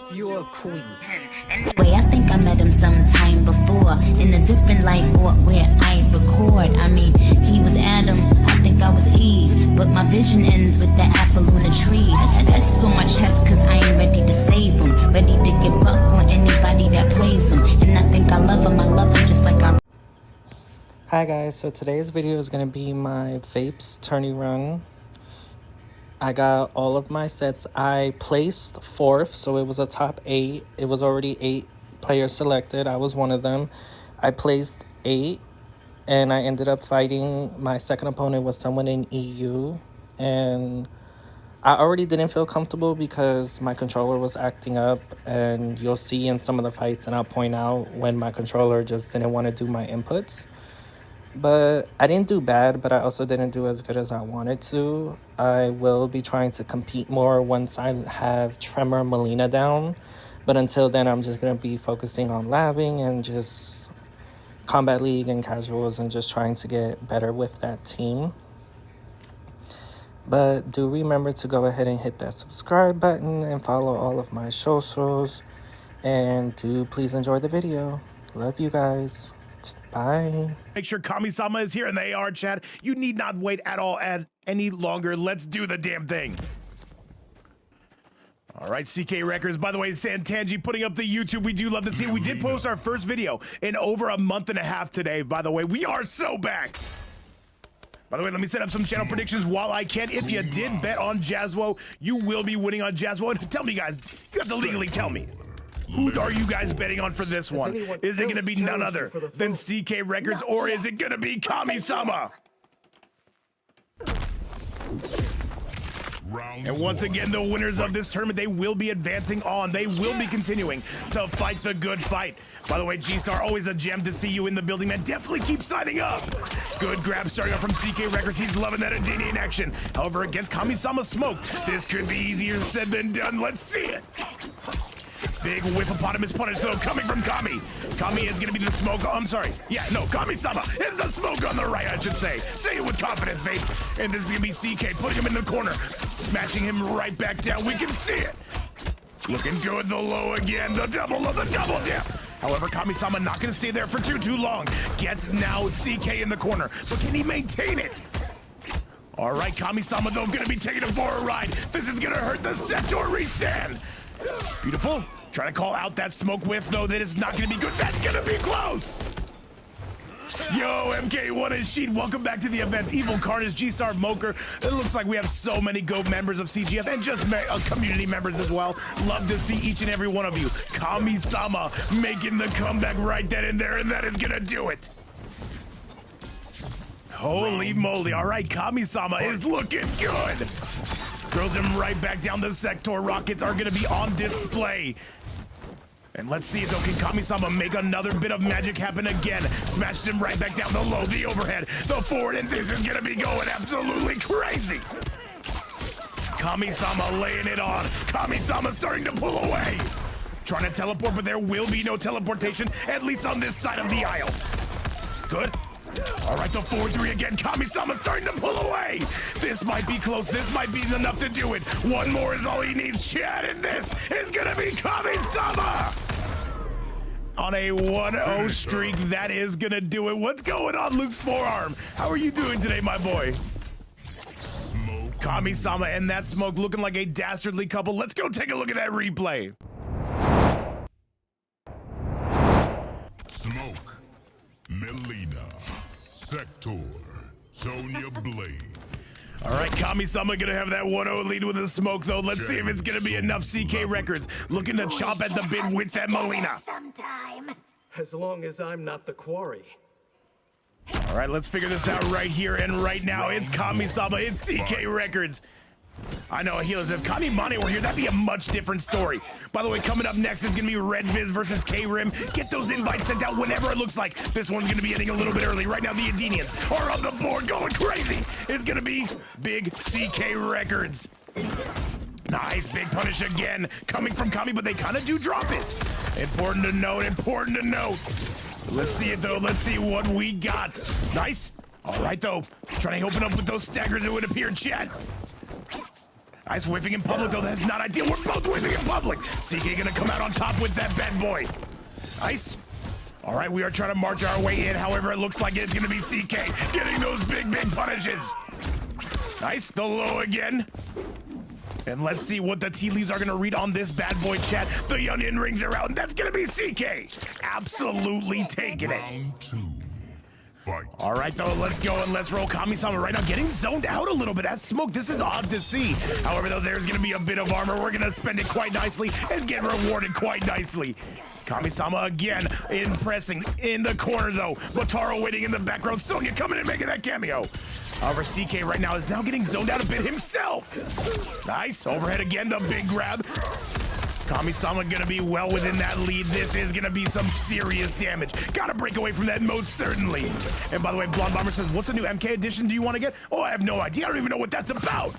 She's your queen. Wait, I think I met him sometime before in a different life or where I record. I mean, he was Adam, I think I was Eve, but my vision ends with the apple on the tree. That's on my chest cause I ain't ready to save him, ready to get buck on anybody that plays him. And I think I love him just like I. Hi guys, so today's video is going to be my vapes tourney run. I got all of my sets. I placed 4th, so it was a top 8. It was already 8 players selected. I was one of them. I placed 8, and I ended up fighting. My second opponent was someone in EU, and I already didn't feel comfortable because my controller was acting up, and you'll see in some of the fights, and I'll point out when my controller just didn't want to do my inputs. But I didn't do bad, but I also didn't do as good as I wanted to. I will be trying to compete more once I have Tremor Melina down. But until then, I'm just going to be focusing on labbing and just Combat League and casuals and just trying to get better with that team. But do remember to go ahead and hit that subscribe button and follow all of my socials. And do please enjoy the video. Love you guys. Bye. Make sure Kami-sama is here in the AR chat. You need not wait at all any longer. Let's do the damn thing. All right, CK Records. By the way, Santanji putting up the YouTube. We do love to see it. We did post our first video in over a month and a half today. By the way, we are so back. By the way, let me set up some channel predictions while I can. If you did bet on Jazwo, you will be winning on Jazwo. And tell me, guys, you have to legally tell me. Who are you guys betting on for this one? Is it going to be none other than CK Records, or is it going to be Kami-sama? And once again, the winners of this tournament, they will be advancing on. They will be continuing to fight the good fight. By the way, G-Star, always a gem to see you in the building, man. Definitely keep signing up. Good grab starting off from CK Records. He's loving that Adini in action. However, against Kami-sama Smoke, this could be easier said than done. Let's see it. Big whiff-opotamus punish, though, coming from Kami. Kami is going to be the smoke. Oh, I'm sorry. Yeah, no, Kami-sama is the smoke on the right, I should say. Say it with confidence, babe. And this is going to be CK, putting him in the corner, smashing him right back down. We can see it. Looking good, the low again, the double of the double dip. However, Kami-sama not going to stay there for too long. Gets now CK in the corner, but can he maintain it? All right, Kami-sama, though, going to be taking him for a ride. This is going to hurt the sector restand. Beautiful. Trying to call out that smoke whiff, though. That is not going to be good. That's going to be close. Yo, MK1 and Sheet, welcome back to the event. Evil Carnage, G-Star, Moker. It looks like we have so many GOAT members of CGF and just community members as well. Love to see each and every one of you. Kami-sama making the comeback right then and there, and that is going to do it. Holy moly. All right, Kami-sama is looking good. Throws him right back down the sector. Rockets are going to be on display. And let's see, though, can Kami-sama make another bit of magic happen again? Smashes him right back down the low, the overhead, the forward, and this is going to be going absolutely crazy. Kami-sama laying it on. Kami-sama starting to pull away. Trying to teleport, but there will be no teleportation, at least on this side of the aisle. Good. All right, the 4-3 again. Kami-sama starting to pull away. This might be close. This might be enough to do it. One more is all he needs. Chad, and this is going to be Kami-sama. On a 1-0 streak, that is going to do it. What's going on, Luke's forearm? How are you doing today, my boy? Kami-sama and that smoke looking like a dastardly couple. Let's go take a look at that replay. Smoke, Melina, Sector, Sonya Blade. All right, Kami-sama gonna have that 1-0 lead with the smoke, though. Let's see if it's gonna be enough. CK Records looking to chop at the bit with that Melina. As long as I'm not the quarry. All right, let's figure this out right here and right now. It's Kami-sama, it's CK Records. I know, healers, if Kanimane were here, that'd be a much different story. By the way, coming up next is gonna be Red Viz versus K-Rim. Get those invites sent out whenever it looks like. This one's gonna be ending a little bit early. Right now, the Adenians are on the board going crazy. It's gonna be big CK Records. Nice, big punish again. Coming from Kami, but they kind of do drop it. Important to note, important to note. Let's see it, though. Let's see what we got. Nice. All right, though. Trying to open up with those staggers, it would appear, chat. Nice whiffing in public, though. That's not ideal. We're both whiffing in public. CK gonna come out on top with that bad boy. Nice. All right, we are trying to march our way in. However, it looks like it's gonna be CK getting those big punishes. Nice, the low again. And let's see what the tea leaves are gonna read on this bad boy chat. The onion rings are out, and that's gonna be CK. Absolutely taking it. Round 2. Fight. All right, though, let's go and let's roll. Kami-sama right now getting zoned out a little bit as smoke. This is odd to see. However, though, there's going to be a bit of armor. We're going to spend it quite nicely and get rewarded quite nicely. Kami-sama again impressing in the corner, though. Motaro waiting in the background. Sonya coming and making that cameo. However, CK right now is now getting zoned out a bit himself. Nice. Overhead again, the big grab. Kami-sama gonna be well within that lead. This is gonna be some serious damage. Gotta break away from that most certainly. And by the way, Blonde Bomber says, what's the new MK edition do you want to get? Oh, I have no idea. I don't even know what that's about.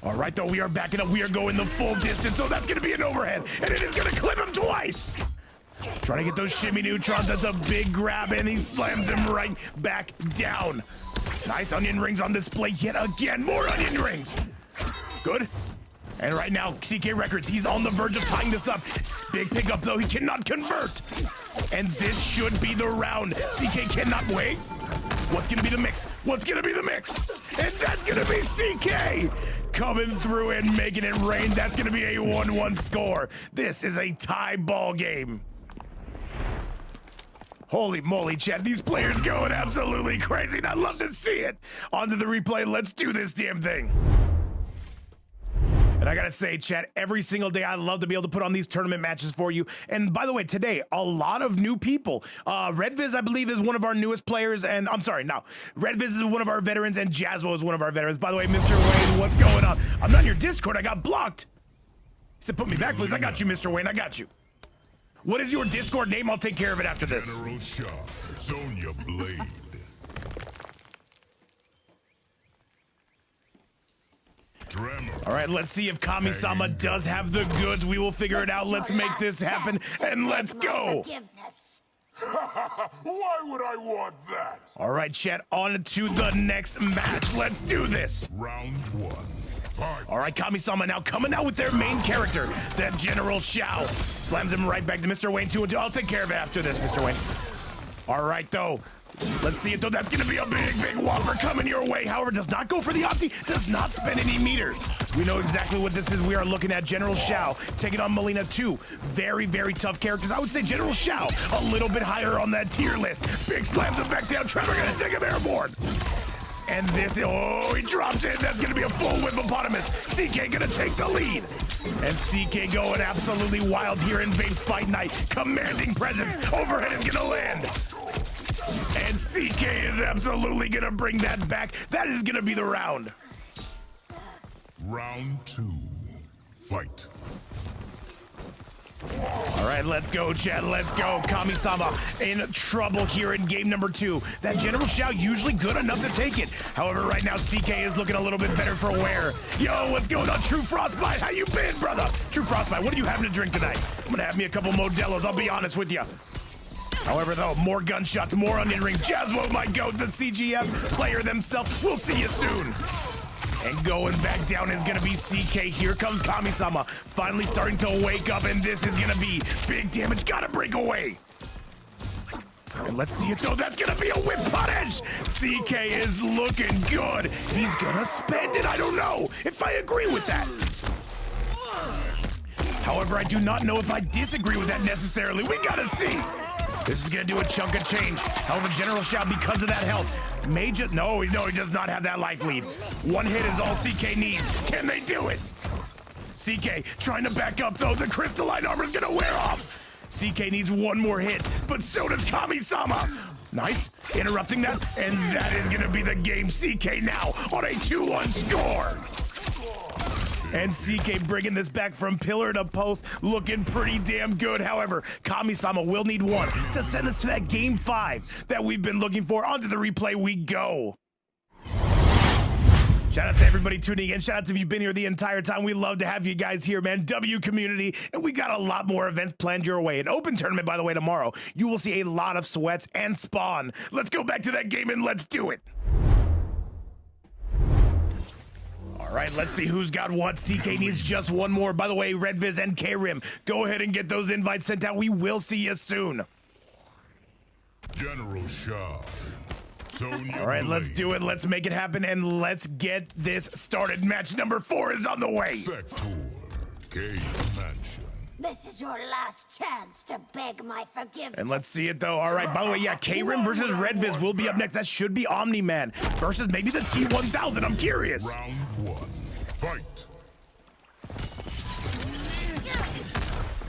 All right, though, we are backing up. We are going the full distance, so that's gonna be an overhead. And it is gonna clip him twice. Trying to get those shimmy neutrons. That's a big grab, and he slams him right back down. Nice onion rings on display yet again. More onion rings. Good. And right now, CK Records, he's on the verge of tying this up. Big pickup, though, he cannot convert. And this should be the round. CK cannot wait. What's gonna be the mix? What's gonna be the mix? And that's gonna be CK coming through and making it rain. That's gonna be a 1-1 score. This is a tie ball game. Holy moly, chat. These players going absolutely crazy, and I love to see it. On to the replay. Let's do this damn thing. And I gotta say, chat, every single day I love to be able to put on these tournament matches for you. And by the way, today, a lot of new people. Redviz, I believe, is one of our newest players. And I'm sorry, no. Redviz is one of our veterans, and Jazwo is one of our veterans. By the way, Mr. Wayne, what's going on? I'm not in your Discord. I got blocked. He said, put me back, please. I got you, Mr. Wayne. I got you. What is your Discord name? I'll take care of it after this. General Shah. Sonya Blade. All right, let's see if Kami-sama does have the goods. We will figure it out. Let's make this happen, and let's go. Why would I want that? All right, chat, on to the next match. Let's do this. Round 1. Fight. All right, Kami-sama now coming out with their main character, that General Shao. Slams him right back to Mr. Wayne 2-2. I'll take care of it after this, Mr. Wayne. All right, though. Let's see it, though. That's going to be a big whopper coming your way. However, does not go for the opti, does not spend any meters. We know exactly what this is. We are looking at General Shao taking on Melina 2. Very tough characters. I would say General Shao a little bit higher on that tier list. Big slams him back down. Trevor going to take him airborne. And this, oh, he drops it. That's going to be a full whippopotamus. CK going to take the lead. And CK going absolutely wild here in Vapes Fight Night. Commanding presence. Overhead is going to land. And CK is absolutely going to bring that back. That is going to be the round. Round 2. Fight. All right, let's go, Chad. Let's go. Kami-sama in trouble here in game number 2. That General Shao usually good enough to take it. However, right now, CK is looking a little bit better for wear. Yo, what's going on? True Frostbite, how you been, brother? True Frostbite, what are you having to drink tonight? I'm going to have me a couple Modelos, I'll be honest with you. However, though, more gunshots, more onion rings. Jazwo might go. The CGF player themselves. We'll see you soon. And going back down is going to be CK. Here comes Kami-sama. Finally starting to wake up, and this is going to be big damage. Gotta break away. And let's see it, though. That's going to be a whip punish. CK is looking good. He's going to spend it. I don't know if I agree with that. However, I do not know if I disagree with that necessarily. We got to see. This is going to do a chunk of change. However, General Shao, because of that health, may just... No, he does not have that life lead. One hit is all CK needs. Can they do it? CK trying to back up, though. The crystalline armor is going to wear off. CK needs one more hit, but so does Kami-sama. Nice. Interrupting that, and that is going to be the game. CK now on a 2-1 score. And CK bringing this back from pillar to post, looking pretty damn good. However, Kami-sama will need one to send us to that game 5 that we've been looking for. Onto the replay we go. Shout out to everybody tuning in. Shout out to if you've been here the entire time. We love to have you guys here, man. W community. And we got a lot more events planned your way. An open tournament, by the way, tomorrow. You will see a lot of sweats and spawn. Let's go back to that game and let's do it. All right, let's see who's got what. CK needs just one more. By the way, Redviz and K-Rim, go ahead and get those invites sent out. We will see you soon. General Shah. Sonya All right, let's Blade. do it. Let's make it happen, and let's get this started. Match number 4 is on the way. Sector. Cave Mansion. This is your last chance to beg my forgiveness. And let's see it, though. All right, by the way, yeah, K-Rim versus Redviz will be up next. That should be Omni-Man versus maybe the T-1000. I'm curious. Round 1. Fight.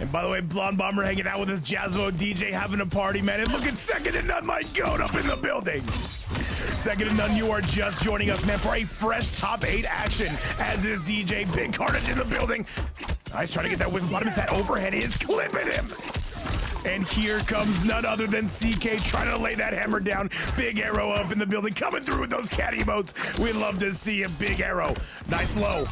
And by the way, Blonde Bomber hanging out with his Jazzo DJ, having a party, man. And look at Second to None, my goat, up in the building. Second to None, you are just joining us, man, for a fresh top 8 action, as is DJ. Big Carnage in the building. Nice, trying to get that with bottom. That overhead is clipping him. And here comes none other than CK trying to lay that hammer down. Big Arrow up in the building, coming through with those cat emotes. We love to see a Big Arrow. Nice low.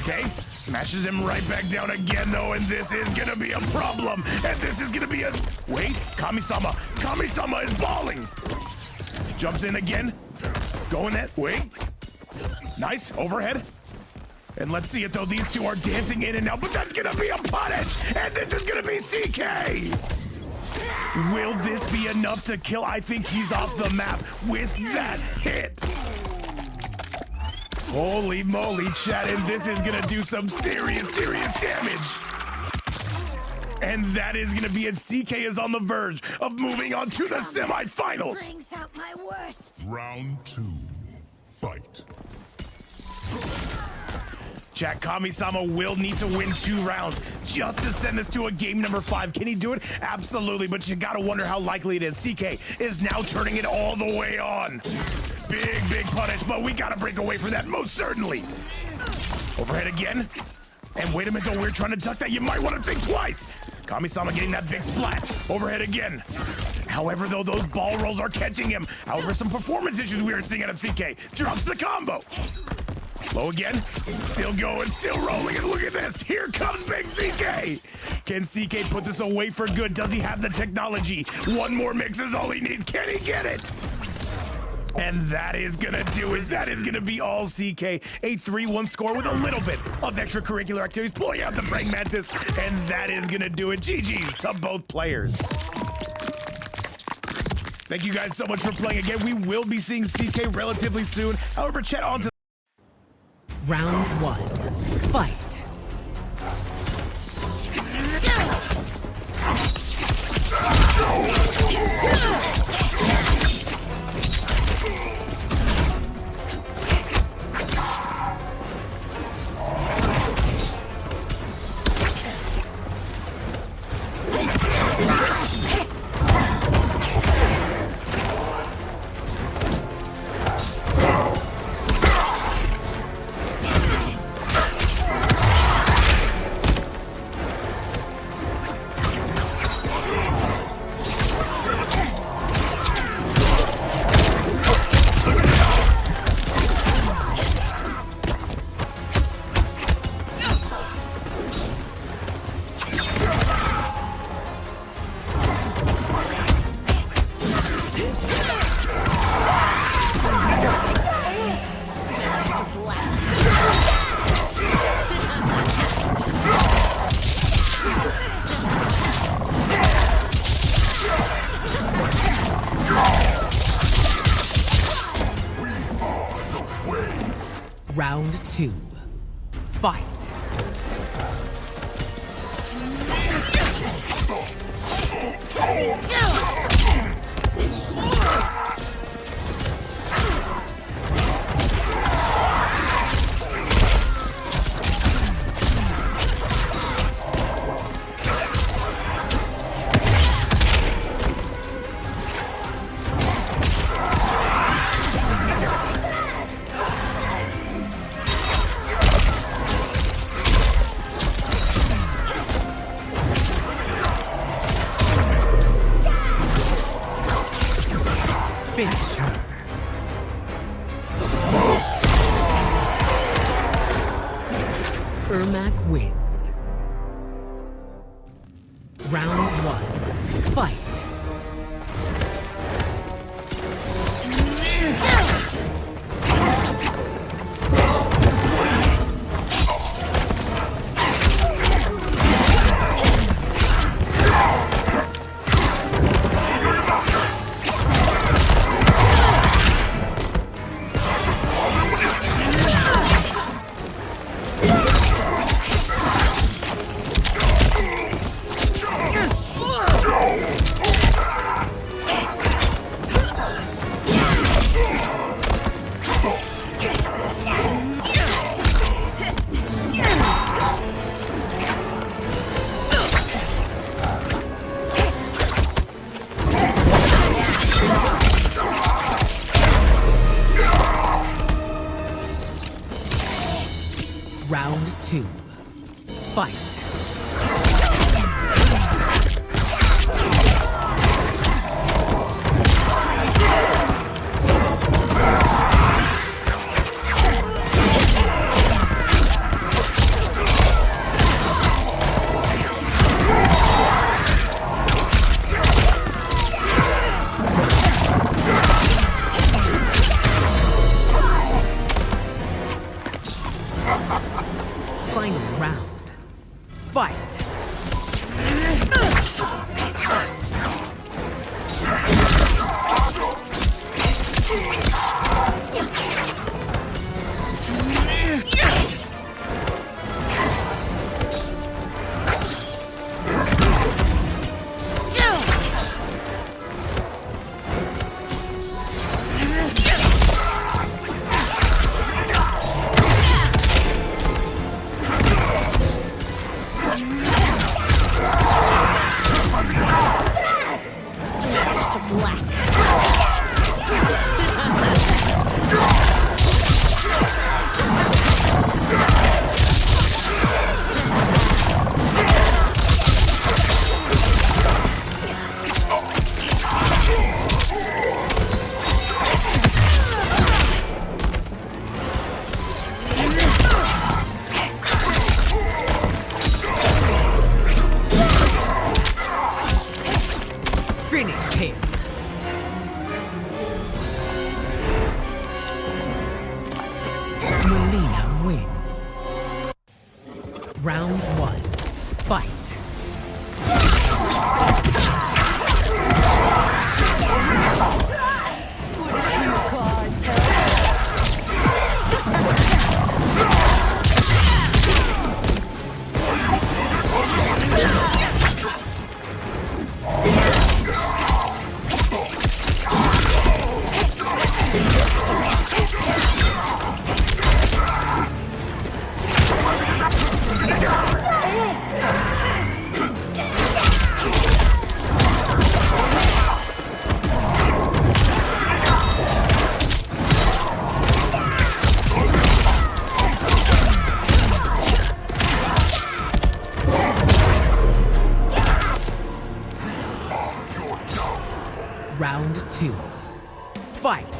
Okay, smashes him right back down again, though, and this is gonna be a problem. And this is gonna be a... Wait, Kami-sama. Kami-sama is balling. Jumps in again. Going that... Wait. Nice, overhead. And let's see it, though. These two are dancing in and out, but that's gonna be a punish. And this is gonna be CK. Will this be enough to kill? I think he's off the map with that hit. Holy moly, chat, and this is gonna do some serious damage. And that is gonna be it. CK is on the verge of moving on to the semifinals. Brings out my worst. Round 2. Fight. Chat, Kami-sama will need to win 2 rounds just to send this to a game number 5. Can he do it? Absolutely, but you gotta wonder how likely it is. CK is now turning it all the way on. Big punish, but we gotta break away from that, most certainly. Overhead again. And wait a minute, though, we're trying to duck that. You might want to think twice. Kami-sama getting that big splat. Overhead again. However, though, those ball rolls are catching him. However, some performance issues we are seeing out of CK. Drops the combo. Low again, still going, still rolling, and look at this. Here comes Big CK. Can CK put this away for good? Does he have the technology? One more mix is all he needs. Can he get it? And that is gonna do it. That is gonna be all CK. A 3-1 score with a little bit of extracurricular activities, pulling out the Praying Mantis, and that is gonna do it. GG's to both players. Thank you guys so much for playing again. We will be seeing CK relatively soon. However, chat on to Round 1. Fight. Round 2. Fight. Finish her. Ermac wins. Round 1. Fight. Round 2. Fight. Final round. Fight. Smash to black. Finish him. Melina wins. Round 1. Fight. Round 2. Fight.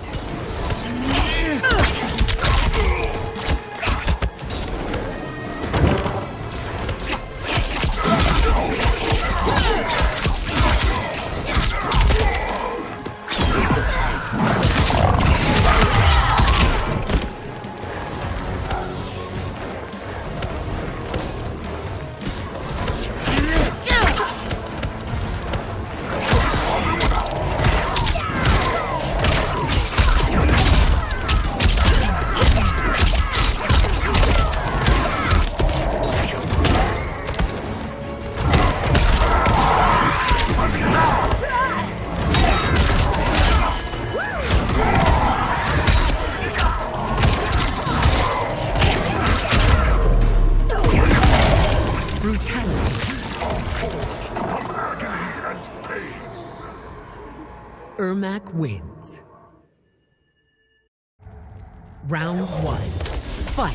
Ermac wins. Round 1. Fight.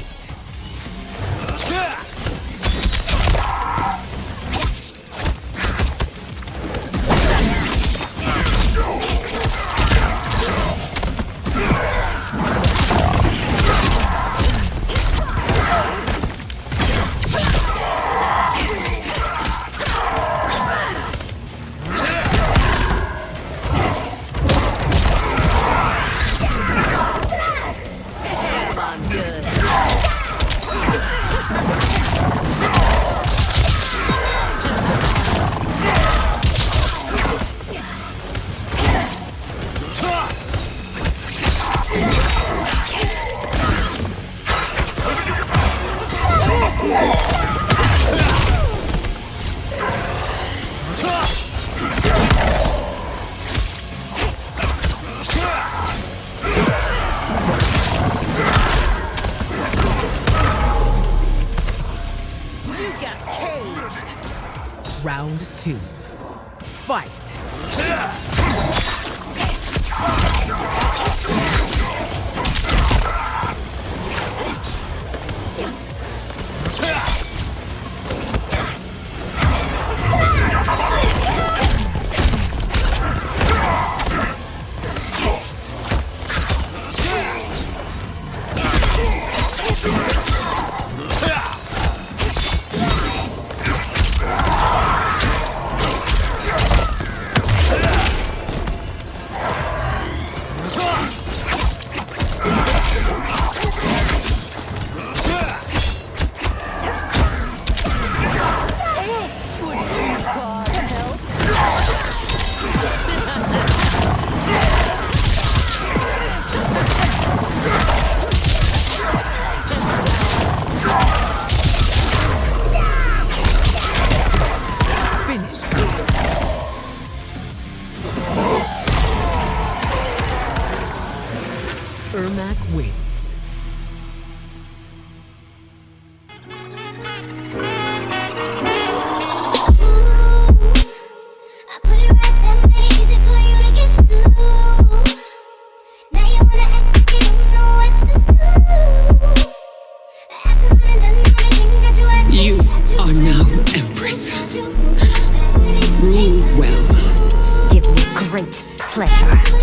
Round 2. Fight! pleasure.